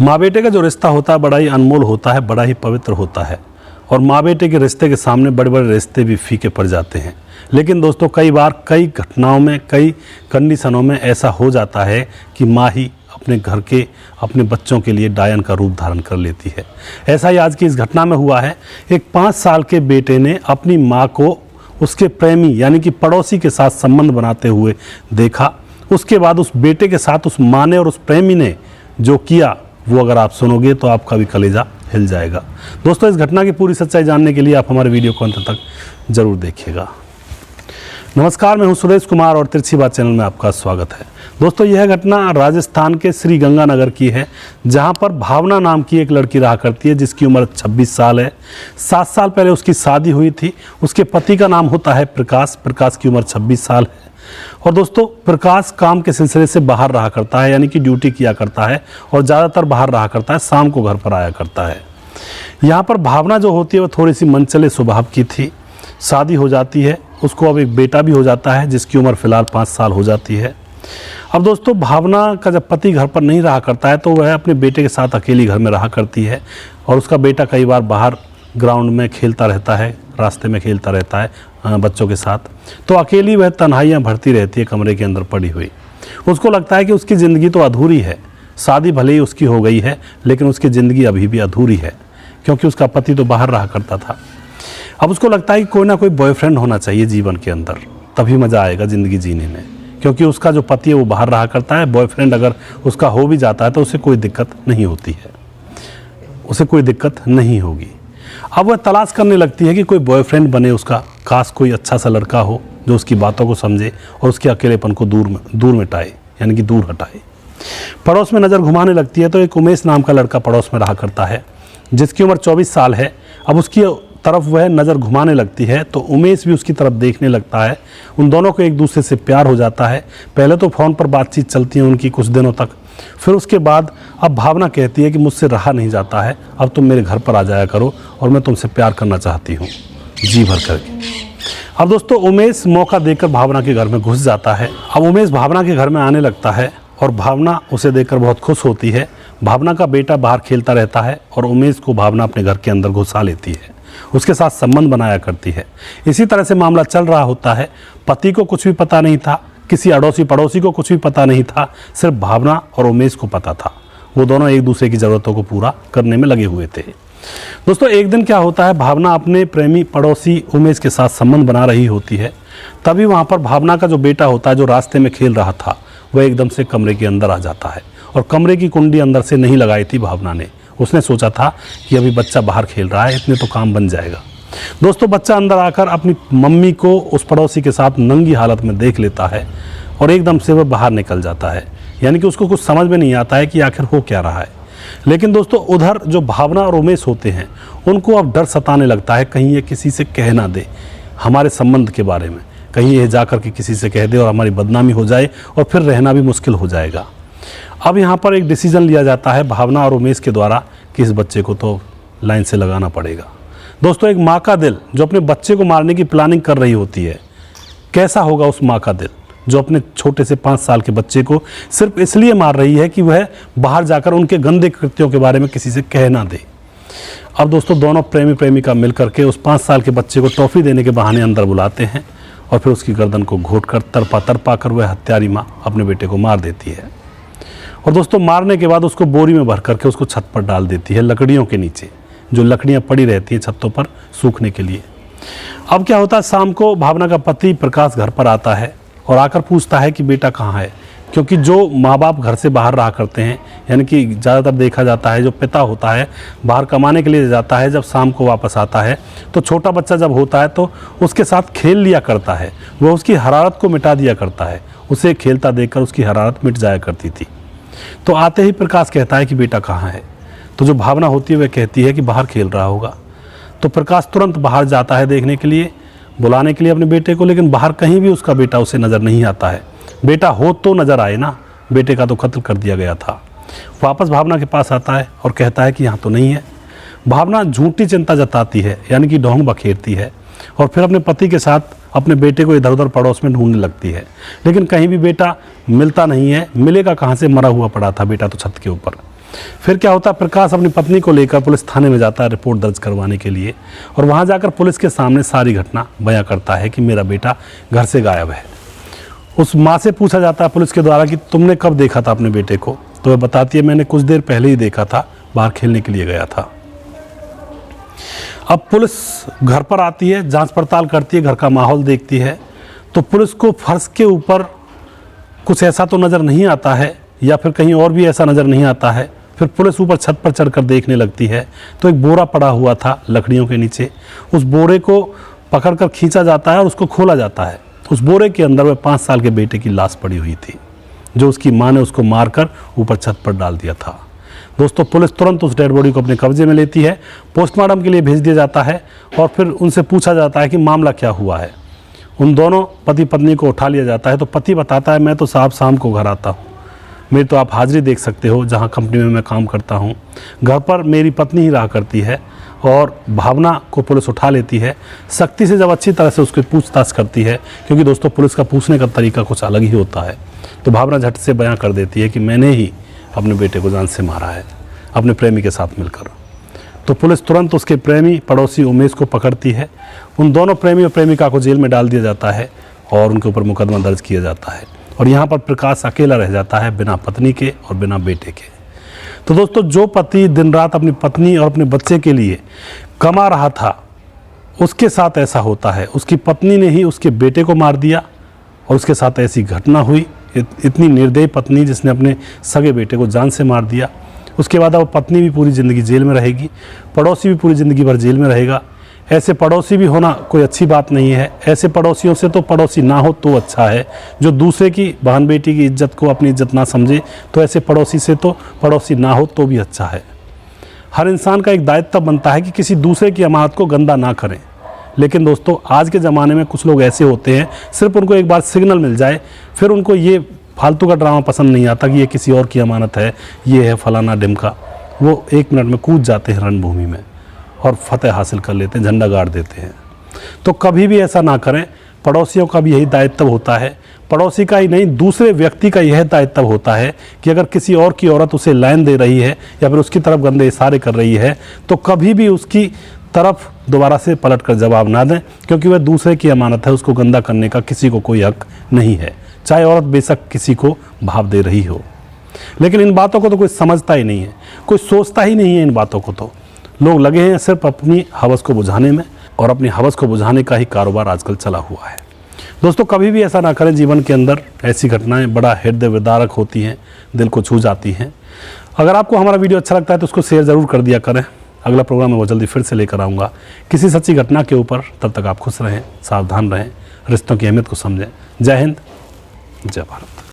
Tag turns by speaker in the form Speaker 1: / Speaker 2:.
Speaker 1: माँ बेटे का जो रिश्ता होता है बड़ा ही अनमोल होता है, बड़ा ही पवित्र होता है। और माँ बेटे के रिश्ते के सामने बड़े बड़े रिश्ते भी फीके पड़ जाते हैं। लेकिन दोस्तों कई बार कई घटनाओं में, कई कंडीशनों में ऐसा हो जाता है कि माँ ही अपने घर के, अपने बच्चों के लिए डायन का रूप धारण कर लेती है। ऐसा ही आज की इस घटना में हुआ है। एक 5 साल के बेटे ने अपनी माँ को उसके प्रेमी यानी कि पड़ोसी के साथ संबंध बनाते हुए देखा। उसके बाद उस बेटे के साथ उस माँ ने और उस प्रेमी ने जो किया वो अगर आप सुनोगे तो आपका भी कलेजा हिल जाएगा। दोस्तों इस घटना की पूरी सच्चाई जानने के लिए आप हमारे वीडियो को अंत तक जरूर देखिएगा। नमस्कार, मैं हूं सुरेश कुमार और तिरछी बात चैनल में आपका स्वागत है। दोस्तों यह घटना राजस्थान के श्री गंगानगर की है, जहां पर भावना नाम की एक लड़की रहा करती है जिसकी उम्र 26 साल है। 7 साल पहले उसकी शादी हुई थी। उसके पति का नाम होता है प्रकाश। प्रकाश की उम्र 26 साल है। और दोस्तों प्रकाश काम के सिलसिले से बाहर रहा करता है, यानी कि ड्यूटी किया करता है और ज़्यादातर बाहर रहा करता है, शाम को घर पर आया करता है। यहाँ पर भावना जो होती है वो थोड़ी सी मनचले स्वभाव की थी। शादी हो जाती है, उसको अब एक बेटा भी हो जाता है जिसकी उम्र फ़िलहाल 5 साल हो जाती है। अब दोस्तों भावना का जब पति घर पर नहीं रहा करता है तो वह अपने बेटे के साथ अकेली घर में रहा करती है। और उसका बेटा कई बार बाहर ग्राउंड में खेलता रहता है, रास्ते में खेलता रहता है बच्चों के साथ। तो अकेली वह तन्हाइयाँ भरती रहती है कमरे के अंदर पड़ी हुई। उसको लगता है कि उसकी ज़िंदगी तो अधूरी है। शादी भले ही उसकी हो गई है लेकिन उसकी ज़िंदगी अभी भी अधूरी है, क्योंकि उसका पति तो बाहर रहा करता था। अब उसको लगता है कि कोई ना कोई बॉयफ्रेंड होना चाहिए जीवन के अंदर, तभी मज़ा आएगा ज़िंदगी जीने में। क्योंकि उसका जो पति है वो बाहर रहा करता है। बॉयफ्रेंड अगर उसका हो भी जाता है तो उसे कोई दिक्कत नहीं होती है, उसे कोई दिक्कत नहीं होगी। अब वह तलाश करने लगती है कि कोई बॉयफ्रेंड बने उसका। काश कोई अच्छा सा लड़का हो जो उसकी बातों को समझे और उसके अकेलेपन को दूर मिटाए, यानी कि दूर हटाए। पड़ोस में नज़र घुमाने लगती है तो एक उमेश नाम का लड़का पड़ोस में रहा करता है जिसकी उम्र 24 साल है। अब उसकी तरफ वह नज़र घुमाने लगती है तो उमेश भी उसकी तरफ देखने लगता है। उन दोनों को एक दूसरे से प्यार हो जाता है। पहले तो फ़ोन पर बातचीत चलती है उनकी कुछ दिनों तक। फिर उसके बाद अब भावना कहती है कि मुझसे रहा नहीं जाता है, अब तुम मेरे घर पर आ जाया करो और मैं तुमसे प्यार करना चाहती हूँ जी भर करके। अब दोस्तों उमेश मौका देकर भावना के घर में घुस जाता है। अब उमेश भावना के घर में आने लगता है और भावना उसे देखकर बहुत खुश होती है। भावना का बेटा बाहर खेलता रहता है और उमेश को भावना अपने घर के अंदर घुसा लेती है, उसके साथ संबंध बनाया करती है। इसी तरह से मामला चल रहा होता है। पति को कुछ भी पता नहीं था, किसी अड़ोसी पड़ोसी को कुछ भी पता नहीं था, सिर्फ भावना और उमेश को पता था। वो दोनों एक दूसरे की ज़रूरतों को पूरा करने में लगे हुए थे। दोस्तों एक दिन क्या होता है, भावना अपने प्रेमी पड़ोसी उमेश के साथ संबंध बना रही होती है। तभी वहाँ पर भावना का जो बेटा होता है जो रास्ते में खेल रहा था वह एकदम से कमरे के अंदर आ जाता है। और कमरे की कुंडी अंदर से नहीं लगाई थी भावना ने। उसने सोचा था कि अभी बच्चा बाहर खेल रहा है, इतने तो काम बन जाएगा। दोस्तों बच्चा अंदर आकर अपनी मम्मी को उस पड़ोसी के साथ नंगी हालत में देख लेता है और एकदम से वह बाहर निकल जाता है। यानी कि उसको कुछ समझ में नहीं आता है कि आखिर हो क्या रहा है। लेकिन दोस्तों उधर जो भावना और उमेश होते हैं उनको अब डर सताने लगता है, कहीं ये किसी से कह ना दे हमारे संबंध के बारे में, कहीं ये जाकर के किसी से कह दे और हमारी बदनामी हो जाए और फिर रहना भी मुश्किल हो जाएगा। अब यहाँ पर एक डिसीजन लिया जाता है भावना और उमेश के द्वारा कि इस बच्चे को तो लाइन से लगाना पड़ेगा। दोस्तों एक माँ का दिल जो अपने बच्चे को मारने की प्लानिंग कर रही होती है, कैसा होगा उस माँ का दिल जो अपने छोटे से 5 साल के बच्चे को सिर्फ इसलिए मार रही है कि वह बाहर जाकर उनके गंदे कृत्यों के बारे में किसी से कह ना दे। अब दोस्तों दोनों प्रेमी प्रेमिका मिलकर के उस 5 साल के बच्चे को टॉफ़ी देने के बहाने अंदर बुलाते हैं और फिर उसकी गर्दन को घोट कर तरपा कर वह हत्यारी माँ अपने बेटे को मार देती है। और दोस्तों मारने के बाद उसको बोरी में भर करके उसको छत पर डाल देती है, लकड़ियों के नीचे, जो लकड़ियाँ पड़ी रहती हैं छतों पर सूखने के लिए। अब क्या होता है, शाम को भावना का पति प्रकाश घर पर आता है और आकर पूछता है कि बेटा कहाँ है। क्योंकि जो माँ बाप घर से बाहर रहा करते हैं, यानी कि ज़्यादातर देखा जाता है जो पिता होता है बाहर कमाने के लिए जाता है, जब शाम को वापस आता है तो छोटा बच्चा जब होता है तो उसके साथ खेल लिया करता है, वह उसकी हरारत को मिटा दिया करता है। उसे खेलता देखकर उसकी हरारत मिट जाया करती थी। तो आते ही प्रकाश कहता है कि बेटा कहाँ है। तो जो भावना होती है वह कहती है कि बाहर खेल रहा होगा। तो प्रकाश तुरंत बाहर जाता है देखने के लिए, बुलाने के लिए अपने बेटे को, लेकिन बाहर कहीं भी उसका बेटा उसे नज़र नहीं आता है। बेटा हो तो नज़र आए ना, बेटे का तो कत्ल कर दिया गया था। वापस भावना के पास आता है और कहता है कि यहाँ तो नहीं है। भावना झूठी चिंता जताती है, यानी कि ढोंग बखेरती है और फिर अपने पति के साथ अपने बेटे को इधर उधर पड़ोस में ढूंढने लगती है। लेकिन कहीं भी बेटा मिलता नहीं है। मिलेगा कहाँ से, मरा हुआ पड़ा था बेटा तो छत के ऊपर। फिर क्या होता है, प्रकाश अपनी पत्नी को लेकर पुलिस थाने में जाता है रिपोर्ट दर्ज करवाने के लिए, और वहाँ जाकर पुलिस के सामने सारी घटना बयां करता है कि मेरा बेटा घर से गायब है। उस माँ से पूछा जाता है पुलिस के द्वारा कि तुमने कब देखा था अपने बेटे को, तो वह बताती है मैंने कुछ देर पहले ही देखा था, बाहर खेलने के लिए गया था। अब पुलिस घर पर आती है, जांच पड़ताल करती है, घर का माहौल देखती है, तो पुलिस को फर्श के ऊपर कुछ ऐसा तो नज़र नहीं आता है, या फिर कहीं और भी ऐसा नज़र नहीं आता है। फिर पुलिस ऊपर छत पर चढ़कर देखने लगती है तो एक बोरा पड़ा हुआ था लकड़ियों के नीचे। उस बोरे को पकड़कर खींचा जाता है और उसको खोला जाता है। उस बोरे के अंदर वह 5 साल के बेटे की लाश पड़ी हुई थी, जो उसकी माँ ने उसको मारकर ऊपर छत पर डाल दिया था। दोस्तों, पुलिस तुरंत उस डेड बॉडी को अपने कब्जे में लेती है, पोस्टमार्टम के लिए भेज दिया जाता है, और फिर उनसे पूछा जाता है कि मामला क्या हुआ है। उन दोनों पति पत्नी को उठा लिया जाता है, तो पति बताता है मैं तो साहब शाम को घर आता हूँ, मेरी तो आप हाजिरी देख सकते हो, जहाँ कंपनी में मैं काम करता हूँ, घर पर मेरी पत्नी ही रहा करती है। और भावना को पुलिस उठा लेती है, सख्ती से जब अच्छी तरह से उसकी पूछताछ करती है, क्योंकि दोस्तों पुलिस का पूछने का तरीका कुछ अलग ही होता है, तो भावना झट से बयां कर देती है कि मैंने ही अपने बेटे को जान से मारा है, अपने प्रेमी के साथ मिलकर। तो पुलिस तुरंत उसके प्रेमी पड़ोसी उमेश को पकड़ती है। उन दोनों प्रेमी और प्रेमिका को जेल में डाल दिया जाता है और उनके ऊपर मुकदमा दर्ज किया जाता है, और यहाँ पर प्रकाश अकेला रह जाता है, बिना पत्नी के और बिना बेटे के। तो दोस्तों, जो पति दिन रात अपनी पत्नी और अपने बच्चे के लिए कमा रहा था, उसके साथ ऐसा होता है। उसकी पत्नी ने ही उसके बेटे को मार दिया और उसके साथ ऐसी घटना हुई। इतनी निर्दयी पत्नी जिसने अपने सगे बेटे को जान से मार दिया। उसके बाद अब पत्नी भी पूरी ज़िंदगी जेल में रहेगी, पड़ोसी भी पूरी ज़िंदगी भर जेल में रहेगा। ऐसे पड़ोसी भी होना कोई अच्छी बात नहीं है। ऐसे पड़ोसियों से तो पड़ोसी ना हो तो अच्छा है, जो दूसरे की बहन बेटी की इज्जत को अपनी इज्जत ना समझे, तो ऐसे पड़ोसी से तो पड़ोसी ना हो तो भी अच्छा है। हर इंसान का एक दायित्व बनता है कि किसी दूसरे की अमानत को गंदा ना करें। लेकिन दोस्तों, आज के ज़माने में कुछ लोग ऐसे होते हैं, सिर्फ उनको एक बार सिग्नल मिल जाए, फिर उनको ये फालतू का ड्रामा पसंद नहीं आता कि ये किसी और की अमानत है, ये है फलाना ढिमका। वो 1 मिनट में कूद जाते हैं रणभूमि में और फतेह हासिल कर लेते हैं, झंडा गाड़ देते हैं। तो कभी भी ऐसा ना करें। पड़ोसियों का भी यही दायित्व होता है, पड़ोसी का ही नहीं दूसरे व्यक्ति का यह दायित्व होता है कि अगर किसी और की औरत उसे लाइन दे रही है या फिर उसकी तरफ गंदे इशारे कर रही है, तो कभी भी उसकी तरफ दोबारा से पलट कर जवाब ना दें, क्योंकि वह दूसरे की अमानत है। उसको गंदा करने का किसी को कोई हक नहीं है, चाहे औरत बेशक किसी को भाव दे रही हो। लेकिन इन बातों को तो कोई समझता ही नहीं है, कोई सोचता ही नहीं है इन बातों को। तो लोग लगे हैं सिर्फ अपनी हवस को बुझाने में, और अपनी हवस को बुझाने का ही कारोबार आजकल चला हुआ है। दोस्तों, कभी भी ऐसा ना करें। जीवन के अंदर ऐसी घटनाएं बड़ा हृदय विदारक होती हैं, दिल को छू जाती हैं। अगर आपको हमारा वीडियो अच्छा लगता है तो उसको शेयर ज़रूर कर दिया करें। अगला प्रोग्राम मैं वो जल्दी फिर से लेकर आऊँगा किसी सच्ची घटना के ऊपर। तब तक आप खुश रहें, सावधान रहें, रिश्तों की अहमियत को समझें। जय हिंद, जय भारत।